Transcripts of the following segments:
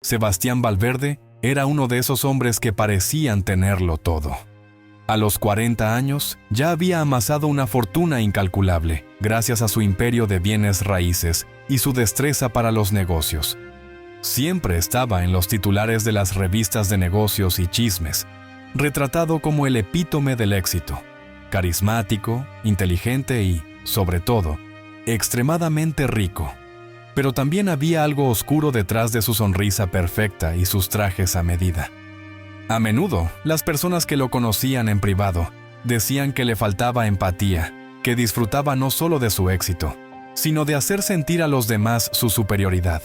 Sebastián Valverde era uno de esos hombres que parecían tenerlo todo. A los 40 años ya había amasado una fortuna incalculable gracias a su imperio de bienes raíces y su destreza para los negocios. Siempre estaba en los titulares de las revistas de negocios y chismes, retratado como el epítome del éxito, carismático, inteligente y, sobre todo, extremadamente rico. Pero también había algo oscuro detrás de su sonrisa perfecta y sus trajes a medida. A menudo, las personas que lo conocían en privado decían que le faltaba empatía, que disfrutaba no solo de su éxito, sino de hacer sentir a los demás su superioridad.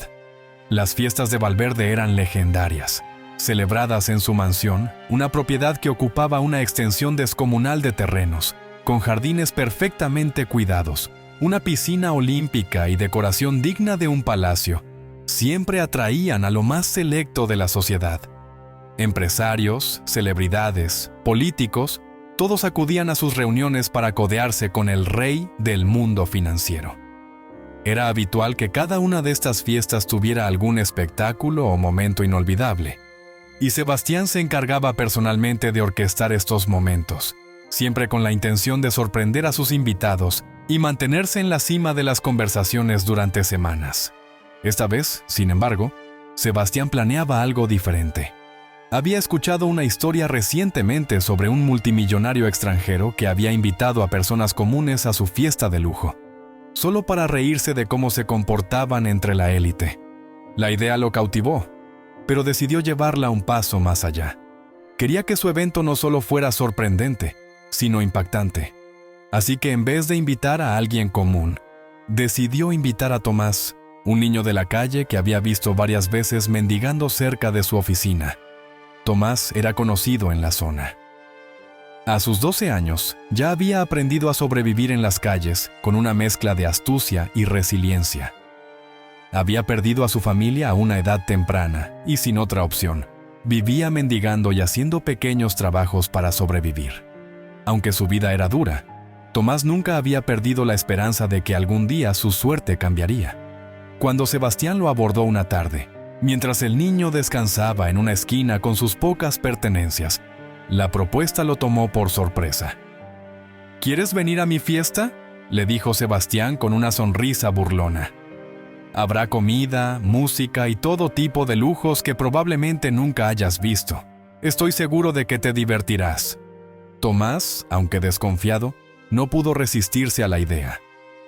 Las fiestas de Valverde eran legendarias, celebradas en su mansión, una propiedad que ocupaba una extensión descomunal de terrenos, con jardines perfectamente cuidados, una piscina olímpica y decoración digna de un palacio. Siempre atraían a lo más selecto de la sociedad. Empresarios, celebridades, políticos, todos acudían a sus reuniones para codearse con el rey del mundo financiero. Era habitual que cada una de estas fiestas tuviera algún espectáculo o momento inolvidable, y Sebastián se encargaba personalmente de orquestar estos momentos, siempre con la intención de sorprender a sus invitados y mantenerse en la cima de las conversaciones durante semanas. Esta vez, sin embargo, Sebastián planeaba algo diferente. Había escuchado una historia recientemente sobre un multimillonario extranjero que había invitado a personas comunes a su fiesta de lujo, solo para reírse de cómo se comportaban entre la élite. La idea lo cautivó, pero decidió llevarla un paso más allá. Quería que su evento no solo fuera sorprendente, sino impactante. Así que en vez de invitar a alguien común, decidió invitar a Tomás, un niño de la calle que había visto varias veces mendigando cerca de su oficina. Tomás era conocido en la zona. A sus 12 años, ya había aprendido a sobrevivir en las calles con una mezcla de astucia y resiliencia. Había perdido a su familia a una edad temprana y sin otra opción. Vivía mendigando y haciendo pequeños trabajos para sobrevivir. Aunque su vida era dura, Tomás nunca había perdido la esperanza de que algún día su suerte cambiaría. Cuando Sebastián lo abordó una tarde, mientras el niño descansaba en una esquina con sus pocas pertenencias, la propuesta lo tomó por sorpresa. ¿Quieres venir a mi fiesta?, le dijo Sebastián con una sonrisa burlona. Habrá comida, música y todo tipo de lujos que probablemente nunca hayas visto. Estoy seguro de que te divertirás. Tomás, aunque desconfiado, no pudo resistirse a la idea.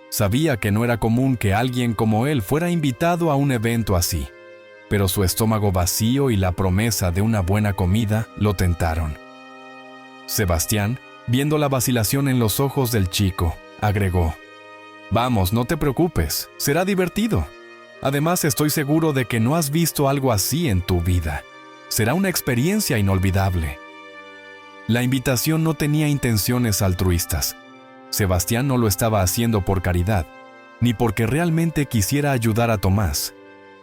Sabía que no era común que alguien como él fuera invitado a un evento así, pero su estómago vacío y la promesa de una buena comida lo tentaron. Sebastián, viendo la vacilación en los ojos del chico, agregó: «Vamos, no te preocupes, será divertido. Además, estoy seguro de que no has visto algo así en tu vida. Será una experiencia inolvidable». La invitación no tenía intenciones altruistas. Sebastián no lo estaba haciendo por caridad, ni porque realmente quisiera ayudar a Tomás.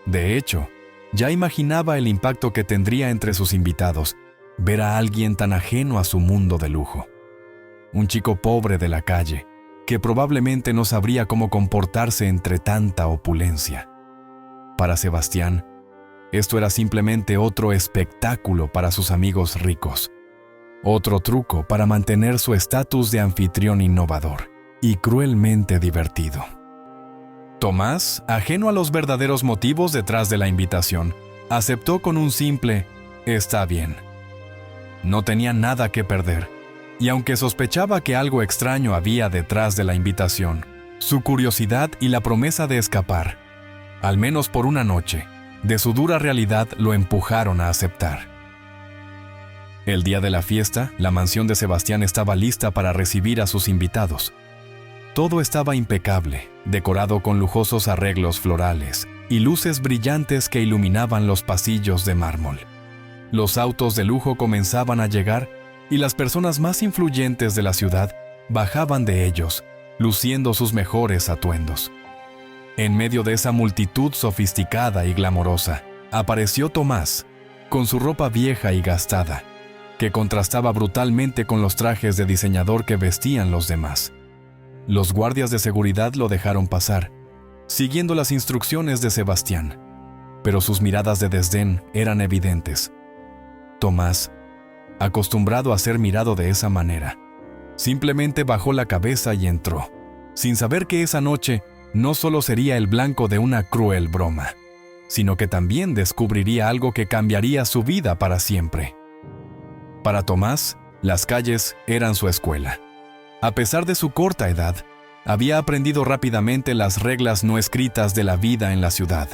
De hecho, ya imaginaba el impacto que tendría entre sus invitados ver a alguien tan ajeno a su mundo de lujo. Un chico pobre de la calle, que probablemente no sabría cómo comportarse entre tanta opulencia. Para Sebastián, esto era simplemente otro espectáculo para sus amigos ricos. Otro truco para mantener su estatus de anfitrión innovador y cruelmente divertido. Tomás, ajeno a los verdaderos motivos detrás de la invitación, aceptó con un simple «está bien». No tenía nada que perder, y aunque sospechaba que algo extraño había detrás de la invitación, su curiosidad y la promesa de escapar, al menos por una noche, de su dura realidad lo empujaron a aceptar. El día de la fiesta, la mansión de Sebastián estaba lista para recibir a sus invitados. Todo estaba impecable, decorado con lujosos arreglos florales y luces brillantes que iluminaban los pasillos de mármol. Los autos de lujo comenzaban a llegar y las personas más influyentes de la ciudad bajaban de ellos, luciendo sus mejores atuendos. En medio de esa multitud sofisticada y glamorosa, apareció Tomás, con su ropa vieja y gastada, que contrastaba brutalmente con los trajes de diseñador que vestían los demás. Los guardias de seguridad lo dejaron pasar, siguiendo las instrucciones de Sebastián. pero sus miradas de desdén eran evidentes. Tomás, acostumbrado a ser mirado de esa manera, simplemente bajó la cabeza y entró, sin saber que esa noche no solo sería el blanco de una cruel broma, sino que también descubriría algo que cambiaría su vida para siempre. Para Tomás, las calles eran su escuela. A pesar de su corta edad, había aprendido rápidamente las reglas no escritas de la vida en la ciudad.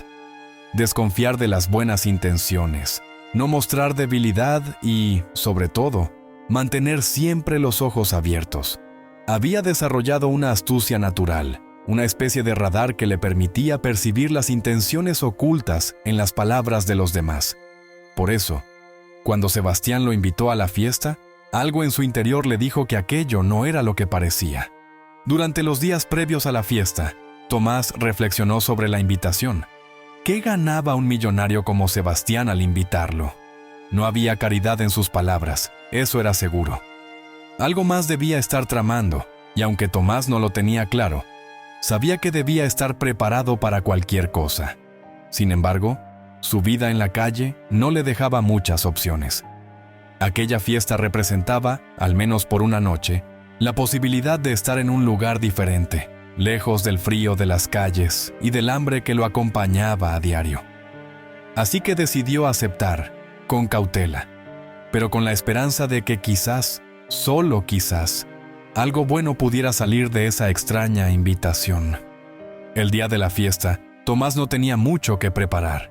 Desconfiar de las buenas intenciones, no mostrar debilidad y, sobre todo, mantener siempre los ojos abiertos. Había desarrollado una astucia natural, una especie de radar que le permitía percibir las intenciones ocultas en las palabras de los demás. Por eso, cuando Sebastián lo invitó a la fiesta, algo en su interior le dijo que aquello no era lo que parecía. Durante los días previos a la fiesta, Tomás reflexionó sobre la invitación. ¿Qué ganaba un millonario como Sebastián al invitarlo? No había caridad en sus palabras, eso era seguro. Algo más debía estar tramando, y aunque Tomás no lo tenía claro, sabía que debía estar preparado para cualquier cosa. Sin embargo, su vida en la calle no le dejaba muchas opciones. Aquella fiesta representaba, al menos por una noche, la posibilidad de estar en un lugar diferente, lejos del frío de las calles y del hambre que lo acompañaba a diario. Así que decidió aceptar, con cautela, pero con la esperanza de que quizás, solo quizás, algo bueno pudiera salir de esa extraña invitación. El día de la fiesta, Tomás no tenía mucho que preparar.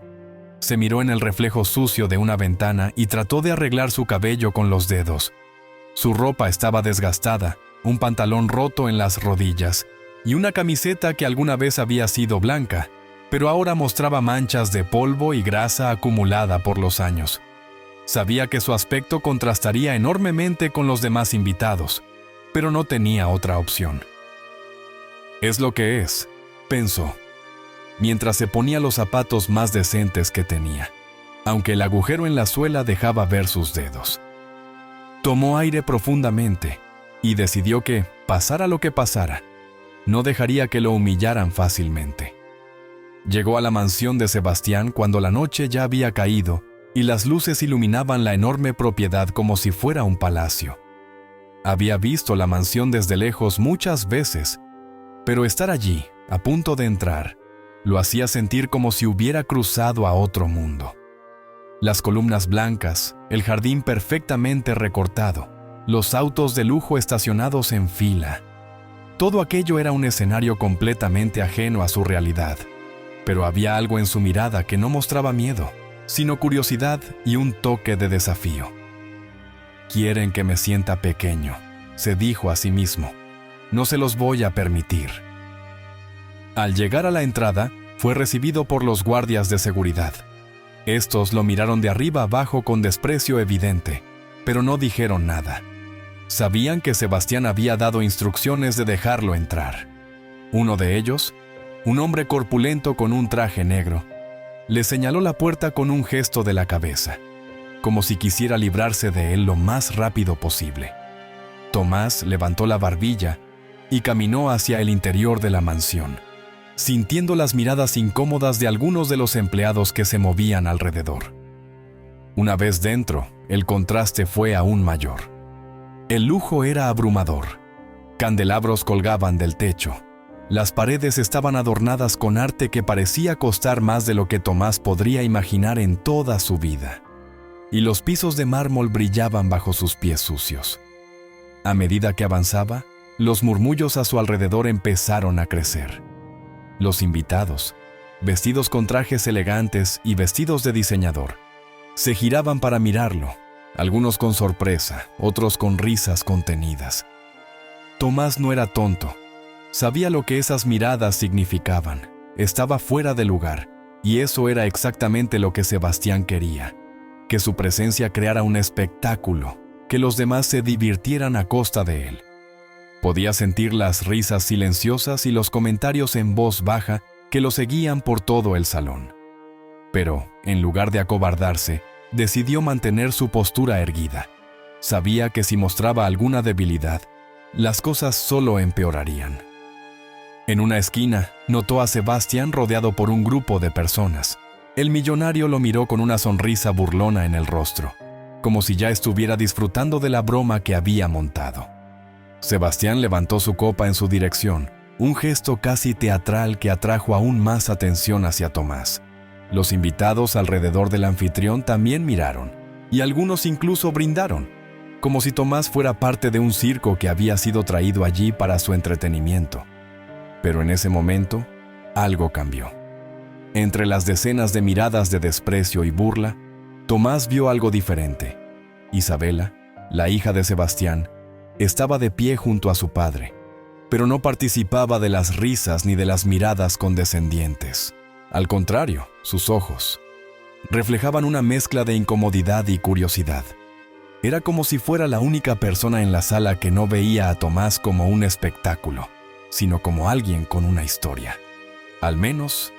Se miró en el reflejo sucio de una ventana y trató de arreglar su cabello con los dedos. Su ropa estaba desgastada, un pantalón roto en las rodillas y una camiseta que alguna vez había sido blanca, pero ahora mostraba manchas de polvo y grasa acumulada por los años. Sabía que su aspecto contrastaría enormemente con los demás invitados, pero no tenía otra opción. «Es lo que es», pensó, mientras se ponía los zapatos más decentes que tenía, aunque el agujero en la suela dejaba ver sus dedos. Tomó aire profundamente y decidió que, pasara lo que pasara, no dejaría que lo humillaran fácilmente. Llegó a la mansión de Sebastián cuando la noche ya había caído y las luces iluminaban la enorme propiedad como si fuera un palacio. Había visto la mansión desde lejos muchas veces, pero estar allí, a punto de entrar, lo hacía sentir como si hubiera cruzado a otro mundo. Las columnas blancas, el jardín perfectamente recortado, los autos de lujo estacionados en fila. Todo aquello era un escenario completamente ajeno a su realidad, pero había algo en su mirada que no mostraba miedo, sino curiosidad y un toque de desafío. «Quieren que me sienta pequeño», se dijo a sí mismo. «No se los voy a permitir». Al llegar a la entrada, fue recibido por los guardias de seguridad. Estos lo miraron de arriba abajo con desprecio evidente, pero no dijeron nada. Sabían que Sebastián había dado instrucciones de dejarlo entrar. Uno de ellos, un hombre corpulento con un traje negro, le señaló la puerta con un gesto de la cabeza, como si quisiera librarse de él lo más rápido posible. Tomás levantó la barbilla y caminó hacia el interior de la mansión, sintiendo las miradas incómodas de algunos de los empleados que se movían alrededor. Una vez dentro, el contraste fue aún mayor. El lujo era abrumador. Candelabros colgaban del techo. Las paredes estaban adornadas con arte que parecía costar más de lo que Tomás podría imaginar en toda su vida. Y los pisos de mármol brillaban bajo sus pies sucios. A medida que avanzaba, los murmullos a su alrededor empezaron a crecer. Los invitados, vestidos con trajes elegantes y vestidos de diseñador, se giraban para mirarlo, algunos con sorpresa, otros con risas contenidas. Tomás no era tonto. Sabía lo que esas miradas significaban. Estaba fuera de lugar, y eso era exactamente lo que Sebastián quería, que su presencia creara un espectáculo, que los demás se divirtieran a costa de él. Podía sentir las risas silenciosas y los comentarios en voz baja que lo seguían por todo el salón. Pero, en lugar de acobardarse, decidió mantener su postura erguida. Sabía que si mostraba alguna debilidad, las cosas solo empeorarían. En una esquina, notó a Sebastián rodeado por un grupo de personas. El millonario lo miró con una sonrisa burlona en el rostro, como si ya estuviera disfrutando de la broma que había montado. Sebastián levantó su copa en su dirección, un gesto casi teatral que atrajo aún más atención hacia Tomás. Los invitados alrededor del anfitrión también miraron, y algunos incluso brindaron, como si Tomás fuera parte de un circo que había sido traído allí para su entretenimiento. Pero en ese momento, algo cambió. Entre las decenas de miradas de desprecio y burla, Tomás vio algo diferente. Isabela, la hija de Sebastián, estaba de pie junto a su padre, pero no participaba de las risas ni de las miradas condescendientes. Al contrario, sus ojos reflejaban una mezcla de incomodidad y curiosidad. Era como si fuera la única persona en la sala que no veía a Tomás como un espectáculo, sino como alguien con una historia. Al menos,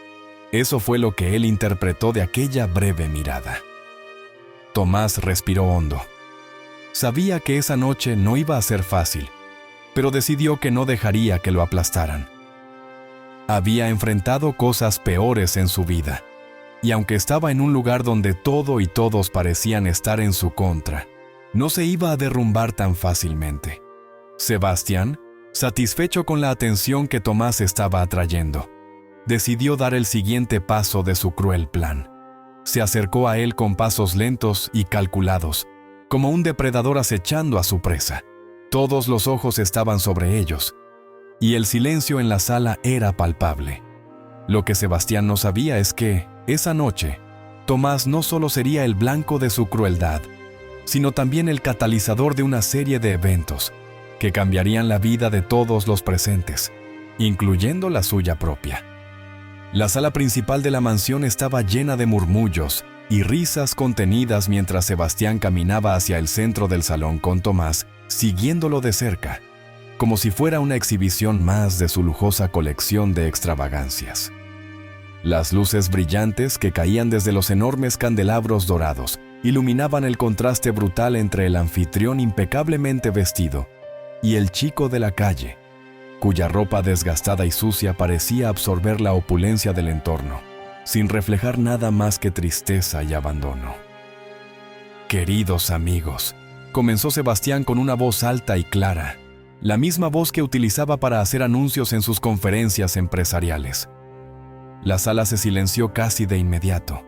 eso fue lo que él interpretó de aquella breve mirada. Tomás respiró hondo. Sabía que esa noche no iba a ser fácil, pero decidió que no dejaría que lo aplastaran. Había enfrentado cosas peores en su vida, y aunque estaba en un lugar donde todo y todos parecían estar en su contra, no se iba a derrumbar tan fácilmente. Sebastián, satisfecho con la atención que Tomás estaba atrayendo, decidió dar el siguiente paso de su cruel plan. Se acercó a él con pasos lentos y calculados, como un depredador acechando a su presa. Todos los ojos estaban sobre ellos, y el silencio en la sala era palpable. Lo que Sebastián no sabía es que, esa noche, Tomás no solo sería el blanco de su crueldad, sino también el catalizador de una serie de eventos que cambiarían la vida de todos los presentes, incluyendo la suya propia. La sala principal de la mansión estaba llena de murmullos y risas contenidas mientras Sebastián caminaba hacia el centro del salón con Tomás, siguiéndolo de cerca, como si fuera una exhibición más de su lujosa colección de extravagancias. Las luces brillantes que caían desde los enormes candelabros dorados iluminaban el contraste brutal entre el anfitrión impecablemente vestido y el chico de la calle, cuya ropa desgastada y sucia parecía absorber la opulencia del entorno, sin reflejar nada más que tristeza y abandono. «Queridos amigos», comenzó Sebastián con una voz alta y clara, la misma voz que utilizaba para hacer anuncios en sus conferencias empresariales. La sala se silenció casi de inmediato,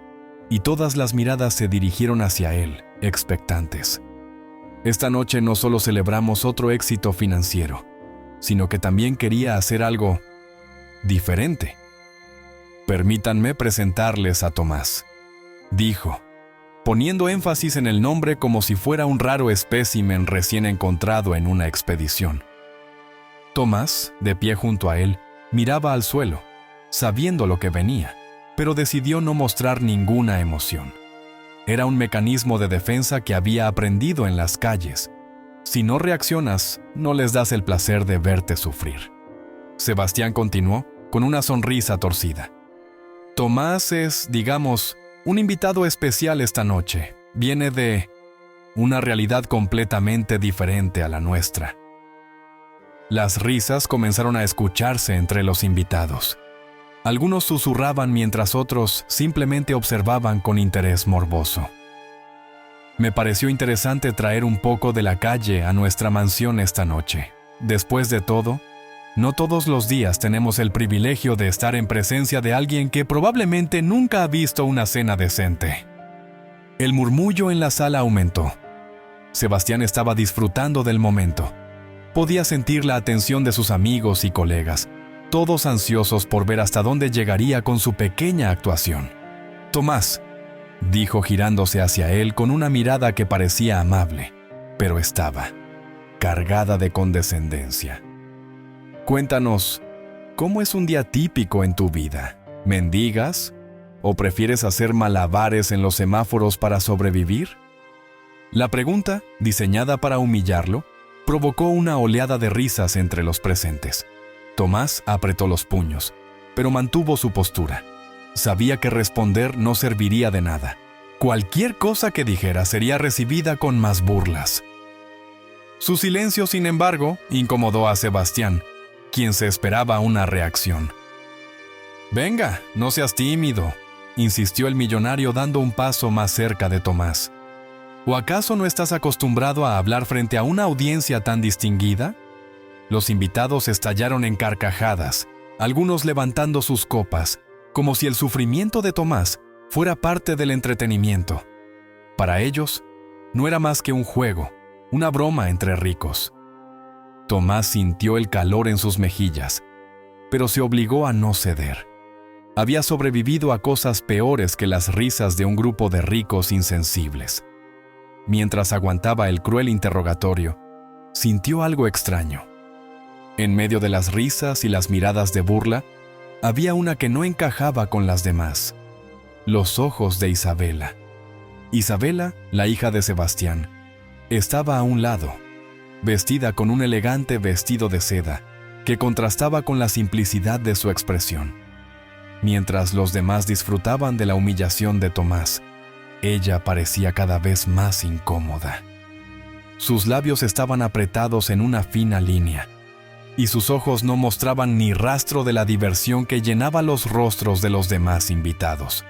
y todas las miradas se dirigieron hacia él, expectantes. Esta noche no solo celebramos otro éxito financiero, sino que también quería hacer algo diferente. «Permítanme presentarles a Tomás», dijo, poniendo énfasis en el nombre como si fuera un raro espécimen recién encontrado en una expedición. Tomás, de pie junto a él, miraba al suelo, sabiendo lo que venía, pero decidió no mostrar ninguna emoción. Era un mecanismo de defensa que había aprendido en las calles. Si no reaccionas, no les das el placer de verte sufrir. Sebastián continuó, con una sonrisa torcida. Tomás es, digamos, un invitado especial esta noche. Viene de una realidad completamente diferente a la nuestra. Las risas comenzaron a escucharse entre los invitados. Algunos susurraban mientras otros simplemente observaban con interés morboso. Me pareció interesante traer un poco de la calle a nuestra mansión esta noche. Después de todo, no todos los días tenemos el privilegio de estar en presencia de alguien que probablemente nunca ha visto una cena decente. El murmullo en la sala aumentó. Sebastián estaba disfrutando del momento. Podía sentir la atención de sus amigos y colegas, todos ansiosos por ver hasta dónde llegaría con su pequeña actuación. «Tomás», dijo girándose hacia él con una mirada que parecía amable, pero estaba cargada de condescendencia. «Cuéntanos, ¿cómo es un día típico en tu vida? ¿Mendigas? ¿O prefieres hacer malabares en los semáforos para sobrevivir?» La pregunta, diseñada para humillarlo, provocó una oleada de risas entre los presentes. Tomás apretó los puños, pero mantuvo su postura. Sabía que responder no serviría de nada. Cualquier cosa que dijera sería recibida con más burlas. Su silencio, sin embargo, incomodó a Sebastián, quien se esperaba una reacción. «Venga, no seas tímido», insistió el millonario dando un paso más cerca de Tomás. ¿O acaso no estás acostumbrado a hablar frente a una audiencia tan distinguida? Los invitados estallaron en carcajadas, algunos levantando sus copas, como si el sufrimiento de Tomás fuera parte del entretenimiento. Para ellos, no era más que un juego, una broma entre ricos. Tomás sintió el calor en sus mejillas, pero se obligó a no ceder. Había sobrevivido a cosas peores que las risas de un grupo de ricos insensibles. Mientras aguantaba el cruel interrogatorio, sintió algo extraño. En medio de las risas y las miradas de burla, había una que no encajaba con las demás: los ojos de Isabela. Isabela, la hija de Sebastián, estaba a un lado, vestida con un elegante vestido de seda que contrastaba con la simplicidad de su expresión. Mientras los demás disfrutaban de la humillación de Tomás, ella parecía cada vez más incómoda. Sus labios estaban apretados en una fina línea, y sus ojos no mostraban ni rastro de la diversión que llenaba los rostros de los demás invitados.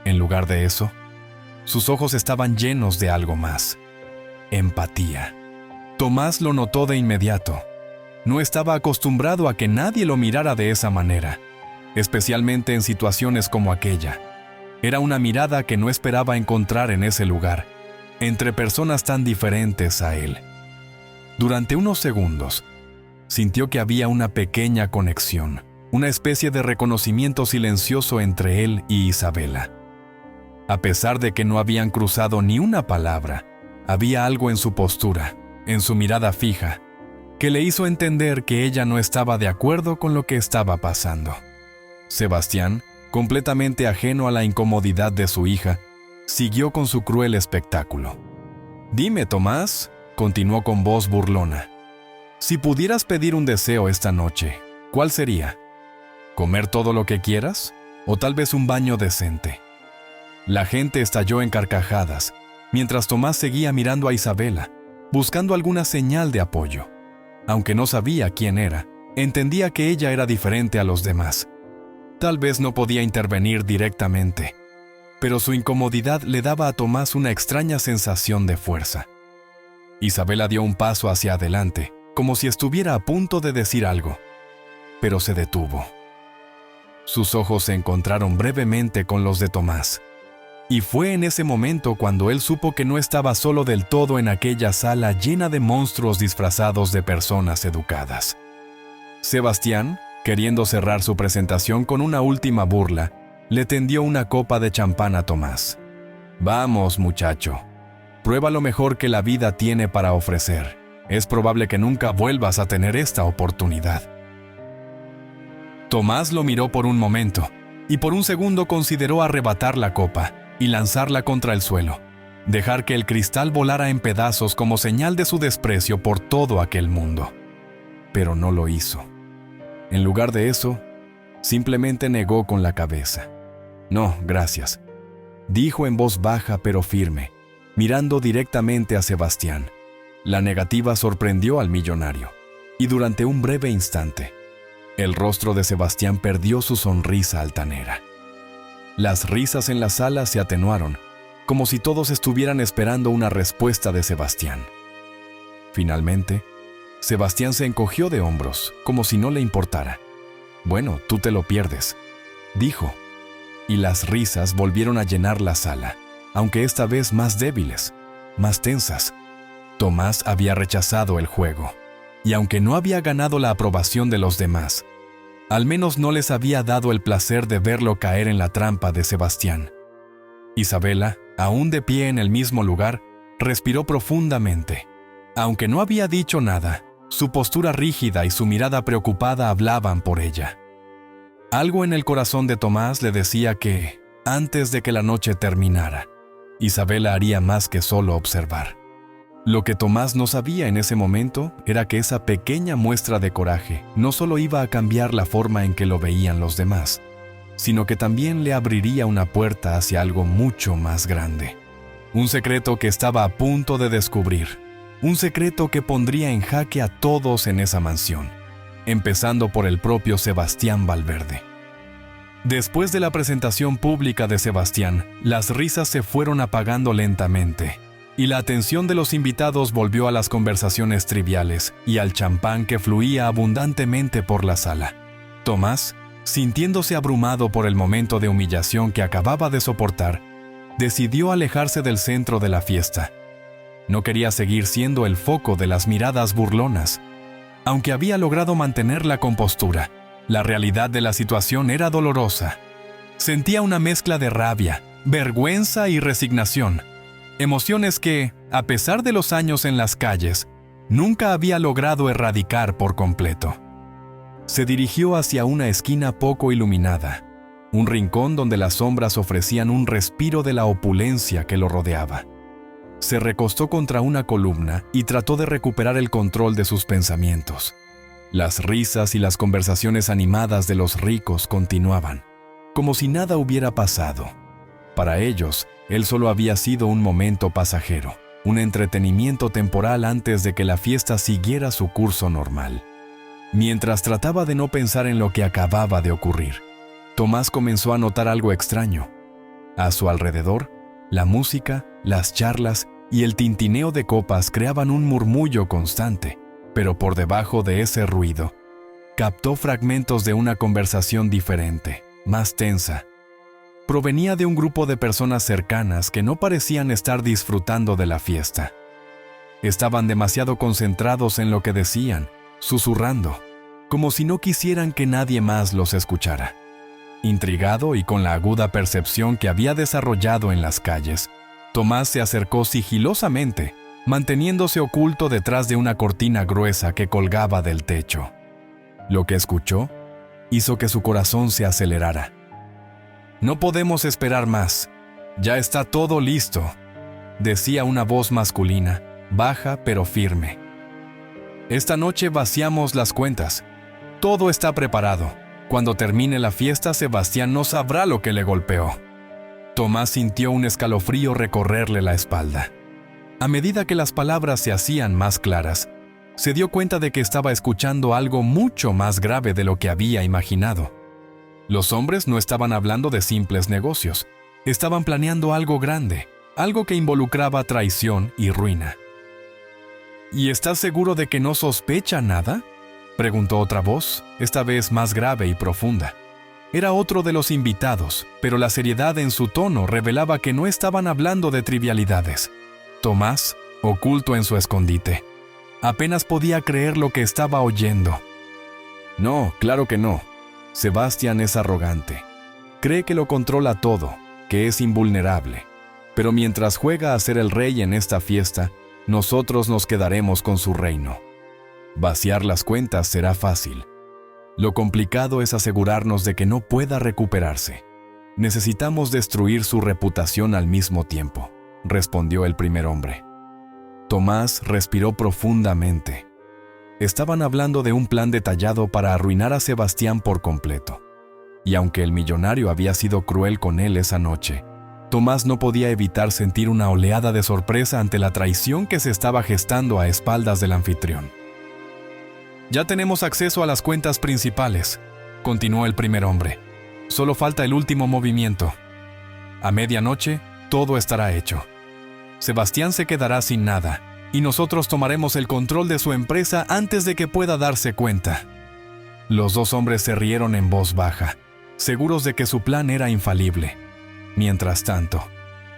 En lugar de eso, sus ojos estaban llenos de algo más: empatía. Tomás lo notó de inmediato. No estaba acostumbrado a que nadie lo mirara de esa manera, especialmente en situaciones como aquella. Era una mirada que no esperaba encontrar en ese lugar, entre personas tan diferentes a él. Durante unos segundos, sintió que había una pequeña conexión, una especie de reconocimiento silencioso entre él y Isabela. A pesar de que no habían cruzado ni una palabra, había algo en su postura, en su mirada fija, que le hizo entender que ella no estaba de acuerdo con lo que estaba pasando. Sebastián, completamente ajeno a la incomodidad de su hija, siguió con su cruel espectáculo. «Dime, Tomás», continuó con voz burlona, «si pudieras pedir un deseo esta noche, ¿cuál sería? ¿Comer todo lo que quieras? ¿O tal vez un baño decente?» La gente estalló en carcajadas, mientras Tomás seguía mirando a Isabela, buscando alguna señal de apoyo. Aunque no sabía quién era, entendía que ella era diferente a los demás. Tal vez no podía intervenir directamente, pero su incomodidad le daba a Tomás una extraña sensación de fuerza. Isabela dio un paso hacia adelante, como si estuviera a punto de decir algo, pero se detuvo. Sus ojos se encontraron brevemente con los de Tomás, y fue en ese momento cuando él supo que no estaba solo del todo en aquella sala llena de monstruos disfrazados de personas educadas. Sebastián, queriendo cerrar su presentación con una última burla, le tendió una copa de champán a Tomás. «Vamos, muchacho, prueba lo mejor que la vida tiene para ofrecer. Es probable que nunca vuelvas a tener esta oportunidad». Tomás lo miró por un momento, y por un segundo consideró arrebatar la copa y lanzarla contra el suelo, dejar que el cristal volara en pedazos como señal de su desprecio por todo aquel mundo. Pero no lo hizo. En lugar de eso, simplemente negó con la cabeza. «No, gracias», dijo en voz baja pero firme, mirando directamente a Sebastián. La negativa sorprendió al millonario, y durante un breve instante, el rostro de Sebastián perdió su sonrisa altanera. Las risas en la sala se atenuaron, como si todos estuvieran esperando una respuesta de Sebastián. Finalmente, Sebastián se encogió de hombros, como si no le importara. «Bueno, tú te lo pierdes», dijo, y las risas volvieron a llenar la sala, aunque esta vez más débiles, más tensas. Tomás había rechazado el juego, y aunque no había ganado la aprobación de los demás, al menos no les había dado el placer de verlo caer en la trampa de Sebastián. Isabela, aún de pie en el mismo lugar, respiró profundamente. Aunque no había dicho nada, su postura rígida y su mirada preocupada hablaban por ella. Algo en el corazón de Tomás le decía que, antes de que la noche terminara, Isabela haría más que solo observar. Lo que Tomás no sabía en ese momento era que esa pequeña muestra de coraje no solo iba a cambiar la forma en que lo veían los demás, sino que también le abriría una puerta hacia algo mucho más grande. Un secreto que estaba a punto de descubrir. Un secreto que pondría en jaque a todos en esa mansión, empezando por el propio Sebastián Valverde. Después de la presentación pública de Sebastián, las risas se fueron apagando lentamente, y la atención de los invitados volvió a las conversaciones triviales y al champán que fluía abundantemente por la sala. Tomás, sintiéndose abrumado por el momento de humillación que acababa de soportar, decidió alejarse del centro de la fiesta. No quería seguir siendo el foco de las miradas burlonas. Aunque había logrado mantener la compostura, la realidad de la situación era dolorosa. Sentía una mezcla de rabia, vergüenza y resignación, emociones que, a pesar de los años en las calles, nunca había logrado erradicar por completo. Se dirigió hacia una esquina poco iluminada, un rincón donde las sombras ofrecían un respiro de la opulencia que lo rodeaba. Se recostó contra una columna y trató de recuperar el control de sus pensamientos. Las risas y las conversaciones animadas de los ricos continuaban, como si nada hubiera pasado. Para ellos, él solo había sido un momento pasajero, un entretenimiento temporal antes de que la fiesta siguiera su curso normal. Mientras trataba de no pensar en lo que acababa de ocurrir, Tomás comenzó a notar algo extraño. A su alrededor, la música, las charlas y el tintineo de copas creaban un murmullo constante, pero por debajo de ese ruido, captó fragmentos de una conversación diferente, más tensa. Provenía de un grupo de personas cercanas que no parecían estar disfrutando de la fiesta. Estaban demasiado concentrados en lo que decían, susurrando, como si no quisieran que nadie más los escuchara. Intrigado y con la aguda percepción que había desarrollado en las calles, Tomás se acercó sigilosamente, manteniéndose oculto detrás de una cortina gruesa que colgaba del techo. Lo que escuchó hizo que su corazón se acelerara. «No podemos esperar más. Ya está todo listo», decía una voz masculina, baja pero firme. «Esta noche vaciamos las cuentas. Todo está preparado. Cuando termine la fiesta, Sebastián no sabrá lo que le golpeó». Tomás sintió un escalofrío recorrerle la espalda. A medida que las palabras se hacían más claras, se dio cuenta de que estaba escuchando algo mucho más grave de lo que había imaginado. Los hombres no estaban hablando de simples negocios. Estaban planeando algo grande, algo que involucraba traición y ruina. «¿Y estás seguro de que no sospecha nada?», preguntó otra voz, esta vez más grave y profunda. Era otro de los invitados, pero la seriedad en su tono revelaba que no estaban hablando de trivialidades. Tomás, oculto en su escondite, apenas podía creer lo que estaba oyendo. «No, claro que no. Sebastián es arrogante. Cree que lo controla todo, que es invulnerable. Pero mientras juega a ser el rey en esta fiesta, nosotros nos quedaremos con su reino. Vaciar las cuentas será fácil. Lo complicado es asegurarnos de que no pueda recuperarse. Necesitamos destruir su reputación al mismo tiempo», respondió el primer hombre. Tomás respiró profundamente. Estaban hablando de un plan detallado para arruinar a Sebastián por completo. Y aunque el millonario había sido cruel con él esa noche, Tomás no podía evitar sentir una oleada de sorpresa ante la traición que se estaba gestando a espaldas del anfitrión. «Ya tenemos acceso a las cuentas principales», continuó el primer hombre. «Solo falta el último movimiento. A medianoche, todo estará hecho. Sebastián se quedará sin nada, y nosotros tomaremos el control de su empresa antes de que pueda darse cuenta». Los dos hombres se rieron en voz baja, seguros de que su plan era infalible. Mientras tanto,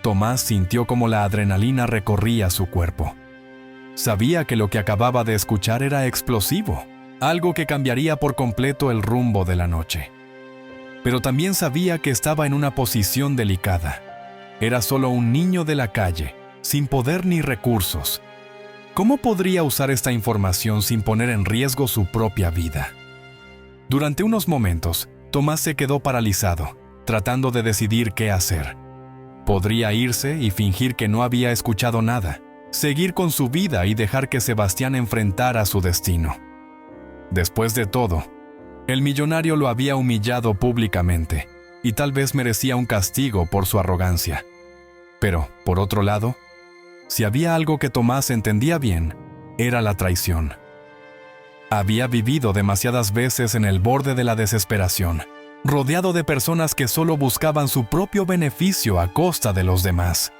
Tomás sintió como la adrenalina recorría su cuerpo. Sabía que lo que acababa de escuchar era explosivo, algo que cambiaría por completo el rumbo de la noche. Pero también sabía que estaba en una posición delicada. Era solo un niño de la calle, sin poder ni recursos. ¿Cómo podría usar esta información sin poner en riesgo su propia vida? Durante unos momentos, Tomás se quedó paralizado, tratando de decidir qué hacer. Podría irse y fingir que no había escuchado nada, seguir con su vida y dejar que Sebastián enfrentara su destino. Después de todo, el millonario lo había humillado públicamente y tal vez merecía un castigo por su arrogancia. Pero, por otro lado, si había algo que Tomás entendía bien, era la traición. Había vivido demasiadas veces en el borde de la desesperación, rodeado de personas que solo buscaban su propio beneficio a costa de los demás.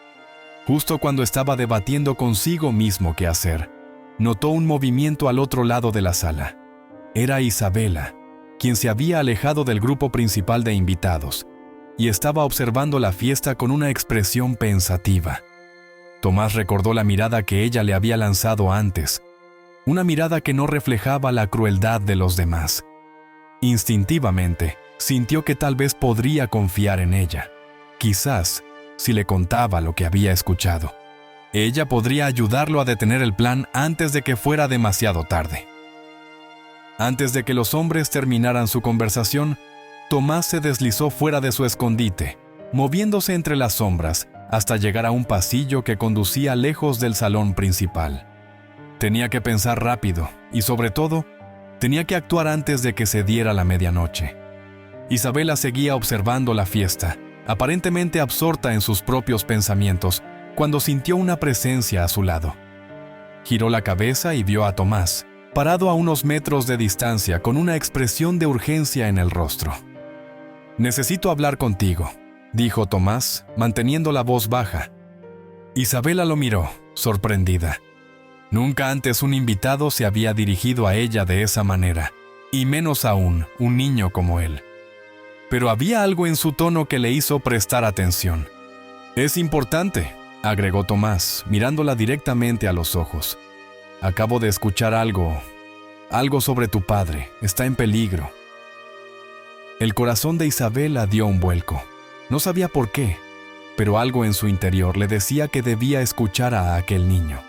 Justo cuando estaba debatiendo consigo mismo qué hacer, notó un movimiento al otro lado de la sala. Era Isabela, quien se había alejado del grupo principal de invitados y estaba observando la fiesta con una expresión pensativa. Tomás recordó la mirada que ella le había lanzado antes, una mirada que no reflejaba la crueldad de los demás. Instintivamente, sintió que tal vez podría confiar en ella. Quizás, si le contaba lo que había escuchado, ella podría ayudarlo a detener el plan antes de que fuera demasiado tarde. Antes de que los hombres terminaran su conversación, Tomás se deslizó fuera de su escondite, moviéndose entre las sombras hasta llegar a un pasillo que conducía lejos del salón principal. Tenía que pensar rápido y, sobre todo, tenía que actuar antes de que se diera la medianoche. Isabela seguía observando la fiesta, aparentemente absorta en sus propios pensamientos, cuando sintió una presencia a su lado. Giró la cabeza y vio a Tomás, parado a unos metros de distancia con una expresión de urgencia en el rostro. «Necesito hablar contigo», dijo Tomás, manteniendo la voz baja. Isabela lo miró, sorprendida. Nunca antes un invitado se había dirigido a ella de esa manera, y menos aún un niño como él. Pero había algo en su tono que le hizo prestar atención. «Es importante», agregó Tomás, mirándola directamente a los ojos. «Acabo de escuchar algo sobre tu padre. Está en peligro». El corazón de Isabela dio un vuelco. No sabía por qué, pero algo en su interior le decía que debía escuchar a aquel niño.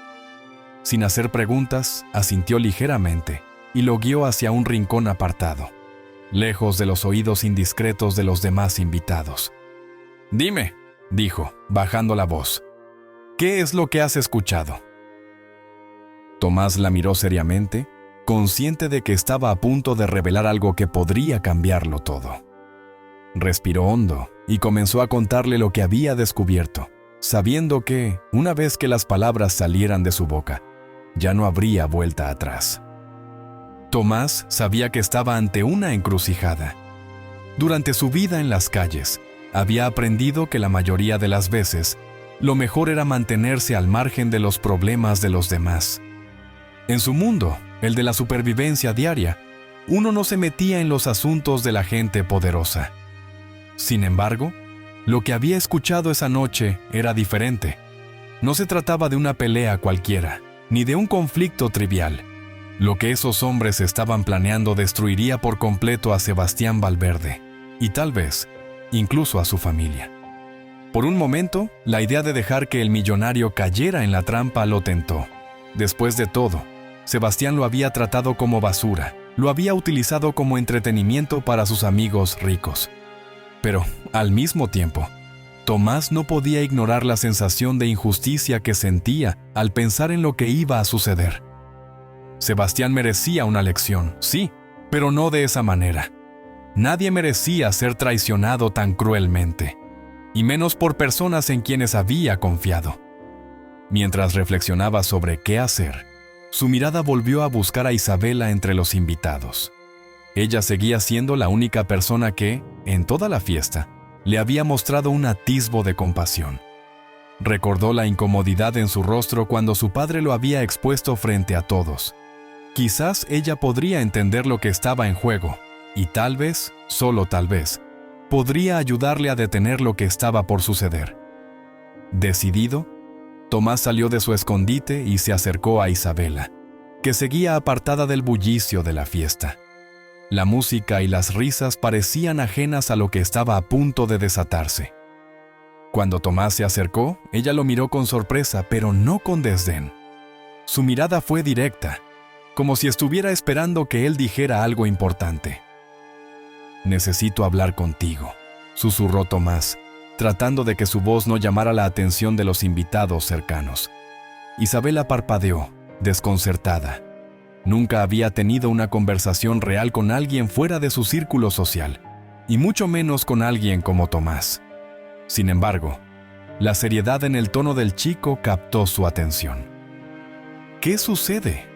Sin hacer preguntas, asintió ligeramente y lo guió hacia un rincón apartado, lejos de los oídos indiscretos de los demás invitados. «Dime», dijo, bajando la voz, «¿qué es lo que has escuchado?» Tomás la miró seriamente, consciente de que estaba a punto de revelar algo que podría cambiarlo todo. Respiró hondo y comenzó a contarle lo que había descubierto, sabiendo que, una vez que las palabras salieran de su boca, ya no habría vuelta atrás. Tomás sabía que estaba ante una encrucijada. Durante su vida en las calles, había aprendido que la mayoría de las veces, lo mejor era mantenerse al margen de los problemas de los demás. En su mundo, el de la supervivencia diaria, uno no se metía en los asuntos de la gente poderosa. Sin embargo, lo que había escuchado esa noche era diferente. No se trataba de una pelea cualquiera, ni de un conflicto trivial. Lo que esos hombres estaban planeando destruiría por completo a Sebastián Valverde, y tal vez, incluso a su familia. Por un momento, la idea de dejar que el millonario cayera en la trampa lo tentó. Después de todo, Sebastián lo había tratado como basura, lo había utilizado como entretenimiento para sus amigos ricos. Pero, al mismo tiempo, Tomás no podía ignorar la sensación de injusticia que sentía al pensar en lo que iba a suceder. Sebastián merecía una lección, sí, pero no de esa manera. Nadie merecía ser traicionado tan cruelmente, y menos por personas en quienes había confiado. Mientras reflexionaba sobre qué hacer, su mirada volvió a buscar a Isabela entre los invitados. Ella seguía siendo la única persona que, en toda la fiesta, le había mostrado un atisbo de compasión. Recordó la incomodidad en su rostro cuando su padre lo había expuesto frente a todos. Quizás ella podría entender lo que estaba en juego, y tal vez, solo tal vez, podría ayudarle a detener lo que estaba por suceder. Decidido, Tomás salió de su escondite y se acercó a Isabela, que seguía apartada del bullicio de la fiesta. La música y las risas parecían ajenas a lo que estaba a punto de desatarse. Cuando Tomás se acercó, ella lo miró con sorpresa, pero no con desdén. Su mirada fue directa, como si estuviera esperando que él dijera algo importante. «Necesito hablar contigo», susurró Tomás, tratando de que su voz no llamara la atención de los invitados cercanos. Isabela parpadeó, desconcertada. Nunca había tenido una conversación real con alguien fuera de su círculo social, y mucho menos con alguien como Tomás. Sin embargo, la seriedad en el tono del chico captó su atención. «¿Qué sucede?»,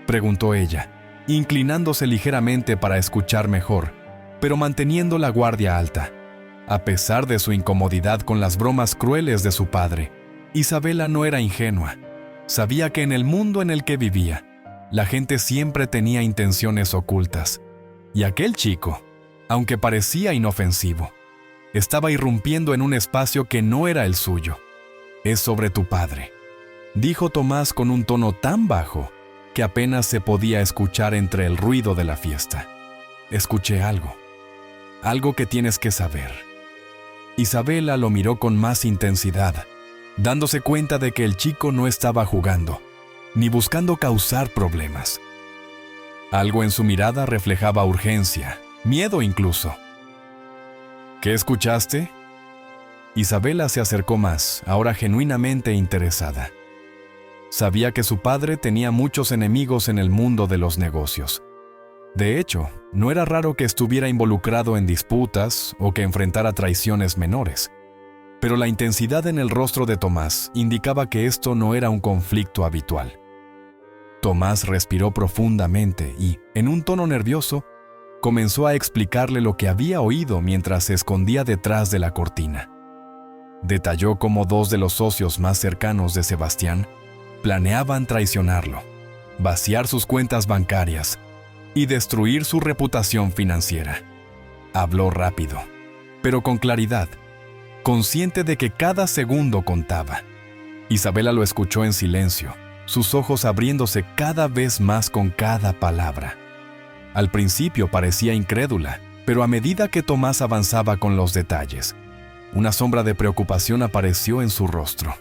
preguntó ella, inclinándose ligeramente para escuchar mejor, pero manteniendo la guardia alta. A pesar de su incomodidad con las bromas crueles de su padre, Isabela no era ingenua. Sabía que en el mundo en el que vivía, la gente siempre tenía intenciones ocultas. Y aquel chico, aunque parecía inofensivo, estaba irrumpiendo en un espacio que no era el suyo. «Es sobre tu padre», dijo Tomás con un tono tan bajo que apenas se podía escuchar entre el ruido de la fiesta. «Escuché algo que tienes que saber». Isabela lo miró con más intensidad, dándose cuenta de que el chico no estaba jugando, ni buscando causar problemas. Algo en su mirada reflejaba urgencia, miedo incluso. «¿Qué escuchaste?» Isabela se acercó más, ahora genuinamente interesada. Sabía que su padre tenía muchos enemigos en el mundo de los negocios. De hecho, no era raro que estuviera involucrado en disputas o que enfrentara traiciones menores. Pero la intensidad en el rostro de Tomás indicaba que esto no era un conflicto habitual. Tomás respiró profundamente y, en un tono nervioso, comenzó a explicarle lo que había oído mientras se escondía detrás de la cortina. Detalló cómo dos de los socios más cercanos de Sebastián planeaban traicionarlo, vaciar sus cuentas bancarias y destruir su reputación financiera. Habló rápido, pero con claridad, consciente de que cada segundo contaba. Isabela lo escuchó en silencio, sus ojos abriéndose cada vez más con cada palabra. Al principio parecía incrédula, pero a medida que Tomás avanzaba con los detalles, una sombra de preocupación apareció en su rostro.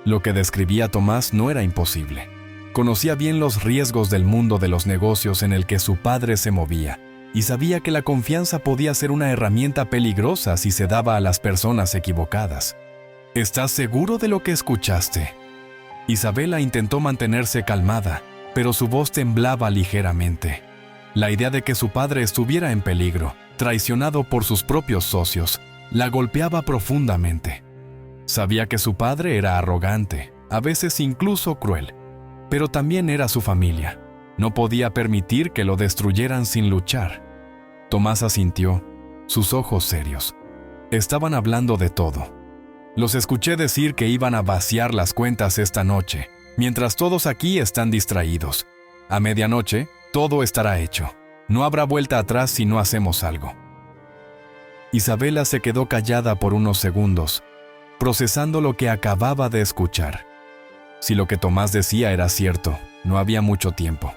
Lo que describía Tomás no era imposible. Conocía bien los riesgos del mundo de los negocios en el que su padre se movía, y sabía que la confianza podía ser una herramienta peligrosa si se daba a las personas equivocadas. ¿Estás seguro de lo que escuchaste? Isabela intentó mantenerse calmada, pero su voz temblaba ligeramente. La idea de que su padre estuviera en peligro, traicionado por sus propios socios, la golpeaba profundamente. Sabía que su padre era arrogante, a veces incluso cruel, pero también era su familia. No podía permitir que lo destruyeran sin luchar. Tomás asintió, sus ojos serios. Estaban hablando de todo. Los escuché decir que iban a vaciar las cuentas esta noche, mientras todos aquí están distraídos. A medianoche, todo estará hecho. No habrá vuelta atrás si no hacemos algo. Isabela se quedó callada por unos segundos, procesando lo que acababa de escuchar. Si lo que Tomás decía era cierto, no había mucho tiempo.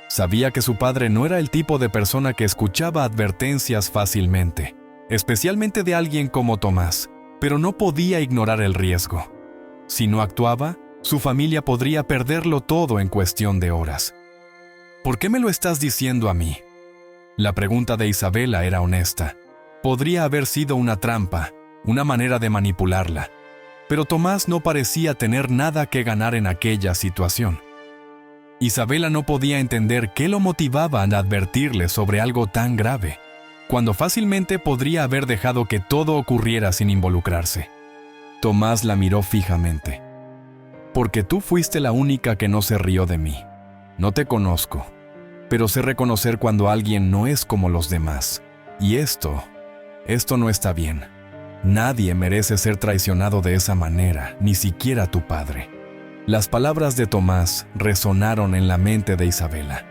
Sabía que su padre no era el tipo de persona que escuchaba advertencias fácilmente, especialmente de alguien como Tomás, pero no podía ignorar el riesgo. Si no actuaba, su familia podría perderlo todo en cuestión de horas. ¿Por qué me lo estás diciendo a mí? La pregunta de Isabela era honesta. Podría haber sido una trampa, una manera de manipularla, pero Tomás no parecía tener nada que ganar en aquella situación. Isabela no podía entender qué lo motivaba a advertirle sobre algo tan grave, cuando fácilmente podría haber dejado que todo ocurriera sin involucrarse. Tomás la miró fijamente. «Porque tú fuiste la única que no se rió de mí. No te conozco, pero sé reconocer cuando alguien no es como los demás. Y esto no está bien. Nadie merece ser traicionado de esa manera, ni siquiera tu padre». Las palabras de Tomás resonaron en la mente de Isabela.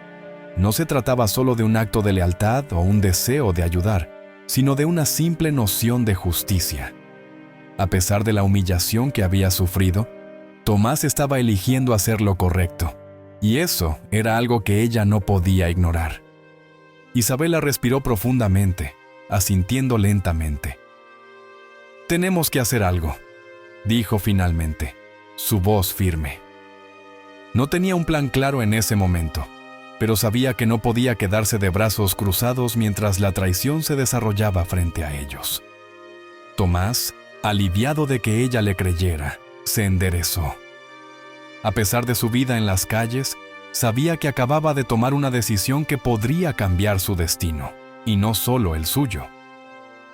No se trataba solo de un acto de lealtad o un deseo de ayudar, sino de una simple noción de justicia. A pesar de la humillación que había sufrido, Tomás estaba eligiendo hacer lo correcto, y eso era algo que ella no podía ignorar. Isabela respiró profundamente, asintiendo lentamente. «Tenemos que hacer algo», dijo finalmente, su voz firme. No tenía un plan claro en ese momento, pero sabía que no podía quedarse de brazos cruzados mientras la traición se desarrollaba frente a ellos. Tomás, aliviado de que ella le creyera, se enderezó. A pesar de su vida en las calles, sabía que acababa de tomar una decisión que podría cambiar su destino, y no solo el suyo.